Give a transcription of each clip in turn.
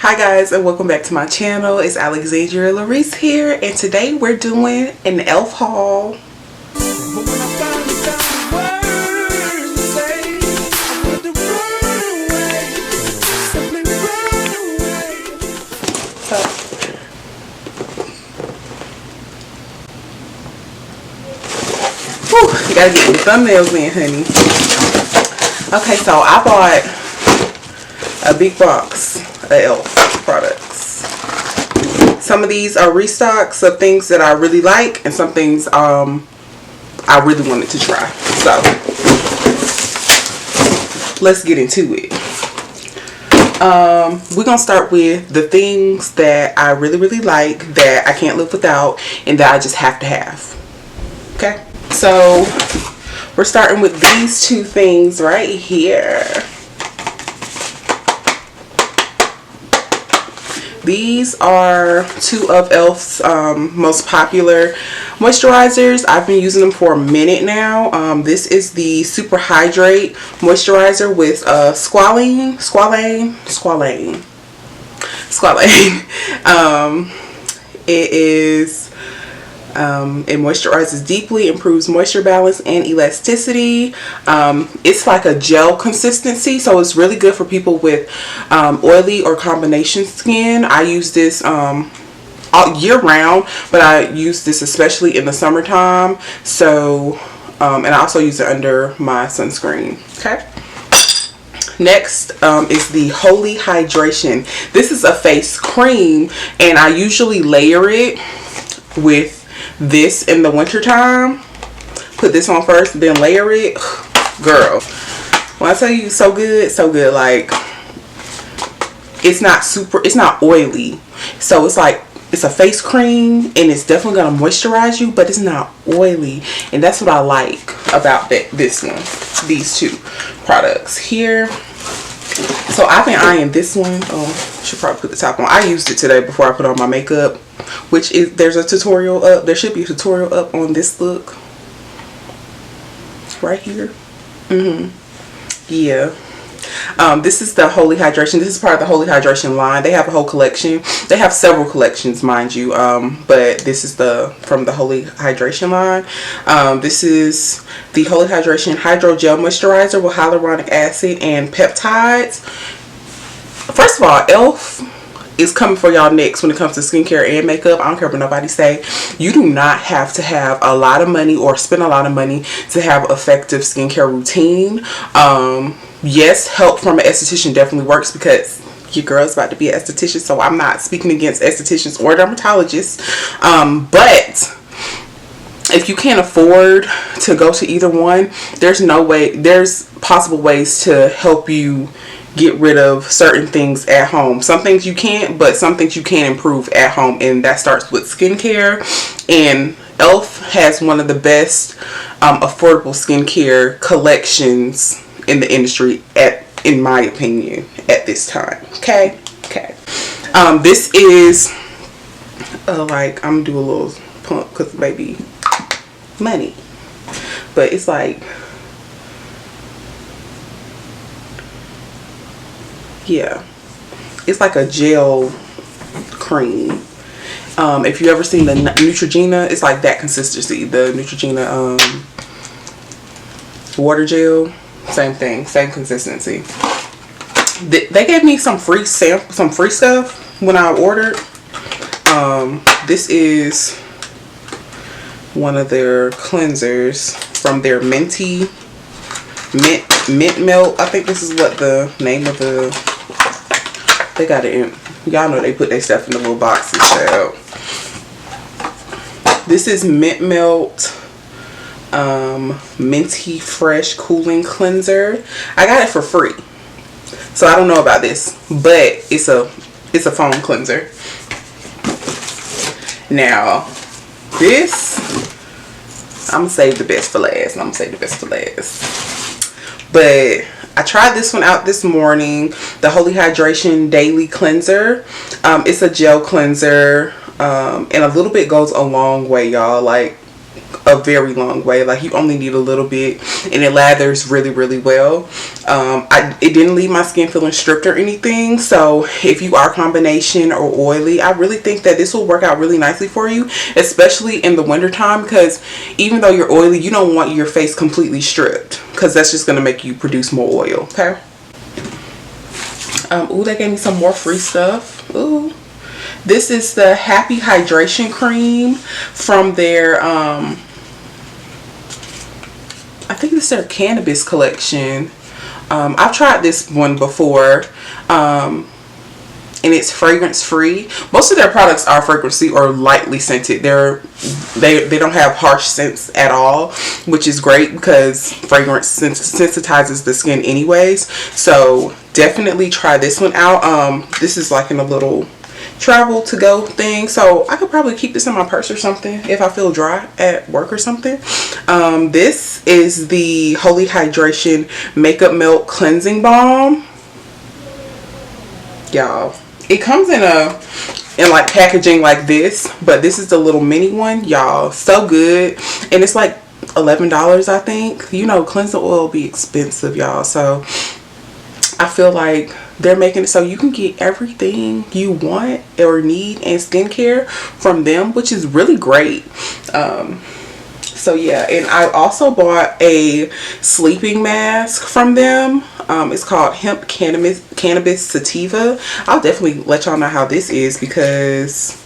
Hi guys, and welcome back to my channel. It's AlexandriaLarice here, and today we're doing an e.l.f. haul. Whew, you gotta get your thumbnails in, honey. Okay, so I bought a big box of e.l.f. products. Some of these are restocks of things that I really like, and some things I really wanted to try. So let's get into it. We're gonna start with the things that I really like, that I can't live without, and that I just have to have. Okay, so we're starting with these two things right here. These are two of e.l.f.'s most popular moisturizers. I've been using them for a minute now. This is the Super Hydrate Moisturizer with squalane. It is it moisturizes deeply, improves moisture balance and elasticity. It's like a gel consistency, so it's really good for people with oily or combination skin. I use this all year round, but I use this especially in the summertime. So and I also use it under my sunscreen. Okay, next is the Holy Hydration. This is a face cream, and I usually layer it with this in the winter time. Put this on first, then layer it. Girl, when I tell you so good, like, it's not oily, so it's like, it's a face cream and it's definitely gonna moisturize you, but it's not oily, and that's what I like about this one, these two products here. So I've been eyeing this one. Oh, should probably put the top on. I used it today before I put on my makeup, which is, there's a tutorial up. There should be a tutorial up on this look right here. Yeah. This is the Holy Hydration. This is part of the Holy Hydration line. They have a whole collection. They have several collections, mind you. But this is from the Holy Hydration line. This is the Holy Hydration Hydro Gel Moisturizer with hyaluronic acid and peptides. First of all, e.l.f. is coming for y'all next when it comes to skincare and makeup. I don't care what nobody say. You do not have to have a lot of money or spend a lot of money to have effective skincare routine. Yes, help from an esthetician definitely works, because your girl's about to be an esthetician, so I'm not speaking against estheticians or dermatologists. But if you can't afford to go to either one, there's possible ways to help you get rid of certain things at home. Some things you can't, but some things you can improve at home, and that starts with skincare. And e.l.f. has one of the best affordable skincare collections in the industry, in my opinion, at this time. Okay. This is like, I'm gonna do a little pump because baby money, but it's like, yeah, it's like a gel cream. If you ever seen the Neutrogena, it's like that consistency. The Neutrogena water gel, same thing, same consistency. They gave me some free stuff when I ordered. This is one of their cleansers from their mint melt. I think this is what the name of they got it in. Y'all know they put their stuff in the little boxes. So this is mint melt minty fresh cooling cleanser. I got it for free, so I don't know about this, but it's a foam cleanser. Now this, I'm gonna save the best for last. But I tried this one out this morning, the Holy Hydration Daily Cleanser. It's a gel cleanser, and a little bit goes a long way, y'all. Like, a very long way. Like, you only need a little bit, and it lathers really, really well. It didn't leave my skin feeling stripped or anything. So if you are combination or oily, I really think that this will work out really nicely for you, especially in the winter time, because even though you're oily, you don't want your face completely stripped, because that's just going to make you produce more oil. Okay. Ooh, they gave me some more free stuff. Ooh. This is the Happy Hydration Cream from their, I think it's their cannabis collection. I've tried this one before, and it's fragrance free. Most of their products are fragrance free or lightly scented. They don't have harsh scents at all, which is great because fragrance sensitizes the skin anyways. So definitely try this one out. This is like in a little travel to go thing, so I could probably keep this in my purse or something if I feel dry at work or something. This is the Holy Hydration Makeup Melt Cleansing Balm. Y'all, it comes in like packaging like this, but this is the little mini one. Y'all, so good, and it's like $11, I think. You know, cleansing oil be expensive, y'all, so I feel like they're making it so you can get everything you want or need in skincare from them, which is really great. So yeah, and I also bought a sleeping mask from them. It's called Hemp Cannabis Sativa. I'll definitely let y'all know how this is because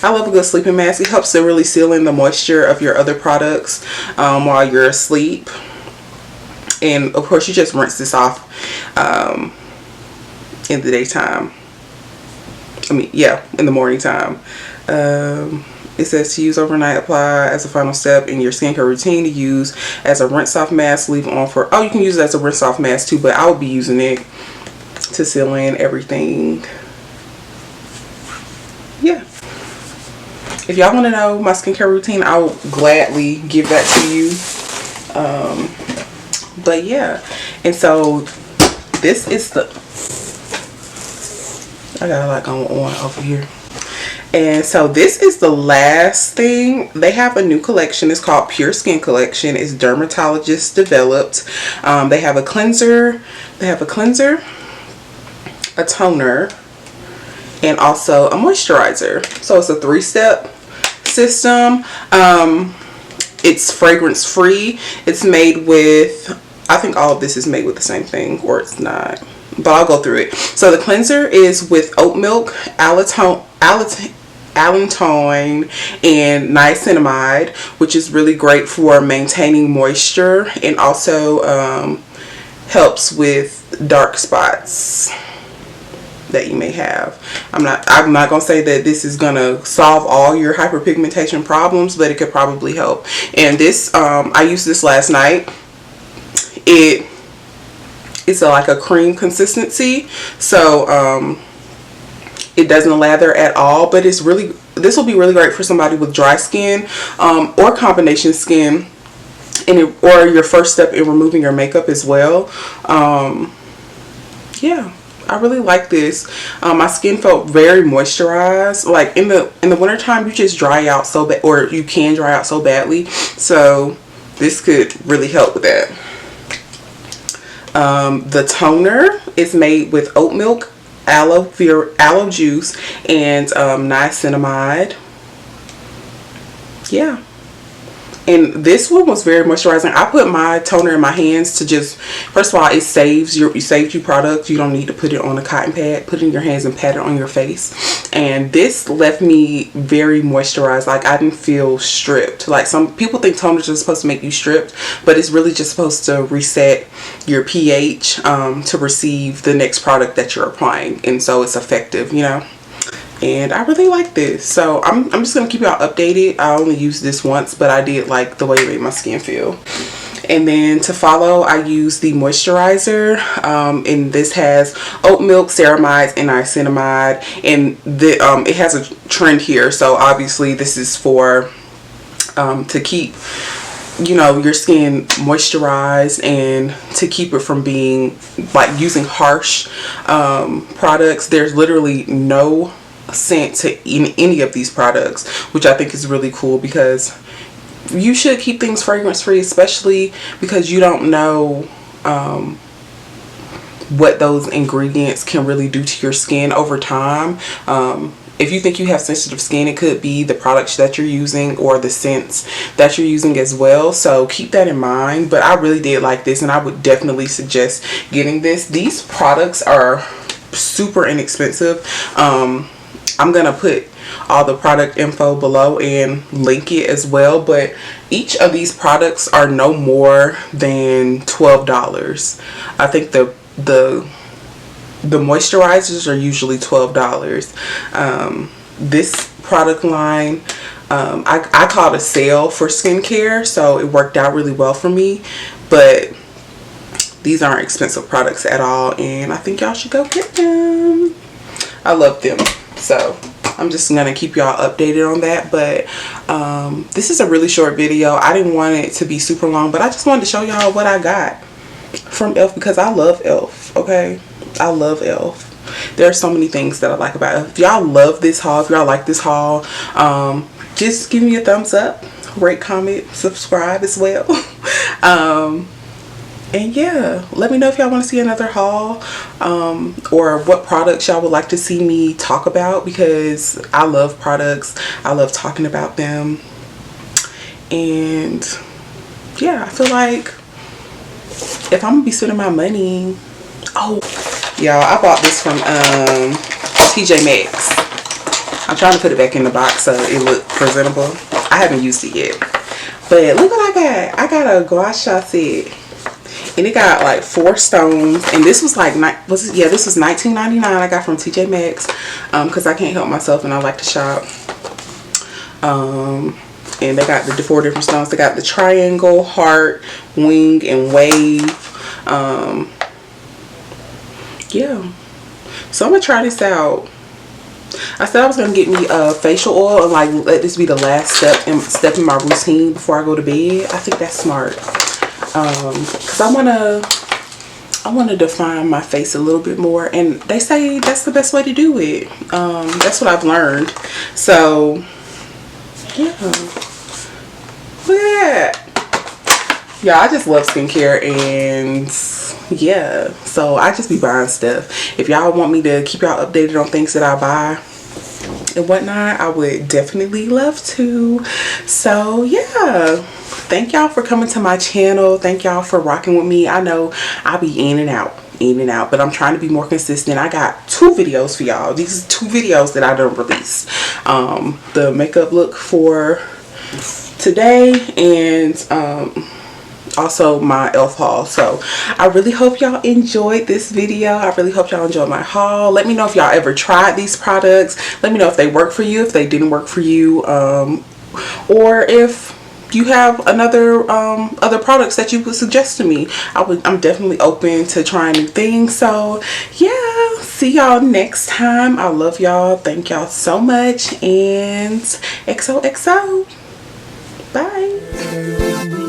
I love a good sleeping mask. It helps to really seal in the moisture of your other products while you're asleep. And of course, you just rinse this off in the daytime. In the morning time. It says to use overnight, apply as a final step in your skincare routine, to use as a rinse off mask, leave on for, you can use it as a rinse off mask too, but I would be using it to seal in everything. Yeah. If y'all want to know my skincare routine, I will gladly give that to you. But yeah, and so this is I got a lot going on over here. And so this is the last thing. They have a new collection. It's called Pure Skin Collection. It's dermatologist developed. They have a cleanser, a toner, and also a moisturizer. So it's a 3-step system. It's fragrance free. It's made with, I think all of this is made with the same thing, or it's not, but I'll go through it. So the cleanser is with oat milk, allantoin, and niacinamide, which is really great for maintaining moisture, and also helps with dark spots that you may have. I'm not gonna say that this is gonna solve all your hyperpigmentation problems, but it could probably help. And this, I used this last night. It's like a cream consistency, so it doesn't lather at all, but this will be really great for somebody with dry skin or combination skin, or your first step in removing your makeup as well. Yeah, I really like this. My skin felt very moisturized. Like in the winter time, you just dry out so bad, or you can dry out so badly, so this could really help with that. The toner is made with oat milk, aloe juice, and niacinamide. Yeah. And this one was very moisturizing. I put my toner in my hands to just, first of all, it saves you product. You don't need to put it on a cotton pad. Put it in your hands and pat it on your face. And this left me very moisturized. Like, I didn't feel stripped. Like, some people think toners are supposed to make you stripped, but it's really just supposed to reset your pH to receive the next product that you're applying. And so it's effective, you know. And I really like this, so I'm just gonna keep y'all updated. I only used this once, but I did like the way it made my skin feel. And then to follow, I use the moisturizer, and this has oat milk, ceramides, and niacinamide. And it has a trend here, so obviously this is for to keep, you know, your skin moisturized, and to keep it from being like using harsh products. There's literally no scent to any of these products, which I think is really cool, because you should keep things fragrance free, especially because you don't know what those ingredients can really do to your skin over time. If you think you have sensitive skin, it could be the products that you're using or the scents that you're using as well. So keep that in mind. But I really did like this, and I would definitely suggest getting this. These products are super inexpensive. I'm gonna put all the product info below and link it as well, but each of these products are no more than $12. I think the moisturizers are usually $12. This product line, I caught a sale for skincare, so it worked out really well for me. But these aren't expensive products at all, and I think y'all should go get them. I love them, so I'm just gonna keep y'all updated on that. But this is a really short video. I didn't want it to be super long, but I just wanted to show y'all what I got from e.l.f. because I love e.l.f. okay, I love e.l.f. There are so many things that I like about it. If y'all love this haul, if y'all like this haul, just give me a thumbs up, rate, comment, subscribe as well. And yeah, let me know if y'all want to see another haul, or what products y'all would like to see me talk about, because I love products. I love talking about them. And yeah, I feel like if I'm gonna be spending my money, oh y'all, I bought this from TJ Maxx. I'm trying to put it back in the box so it look presentable. I haven't used it yet, but look what I got. I got a gua sha set, and it got like 4 stones, and this was like, this was $19.99. I got from TJ Maxx because I can't help myself and I like to shop. And they got the 4 different stones. They got the triangle, heart, wing, and wave. Yeah, so I'm gonna try this out. I said I was gonna get me a facial oil and like let this be the last step in my routine before I go to bed. I think that's smart, because I want to define my face a little bit more, and they say that's the best way to do it. That's what I've learned. So yeah, look at that. Yeah, I just love skincare, and yeah, so I just be buying stuff. If y'all want me to keep y'all updated on things that I buy and whatnot, I would definitely love to. So yeah, thank y'all for coming to my channel. Thank y'all for rocking with me. I know I'll be in and out, but I'm trying to be more consistent. I got 2 videos for y'all. These are 2 videos that I done released. The makeup look for today, and also my e.l.f. haul. So I really hope y'all enjoyed this video. I really hope y'all enjoyed my haul. Let me know if y'all ever tried these products. Let me know if they work for you, if they didn't work for you, or if you have other products that you would suggest to me. I'm definitely open to trying new things. So yeah, see y'all next time. I love y'all. Thank y'all so much, and XOXO. Bye.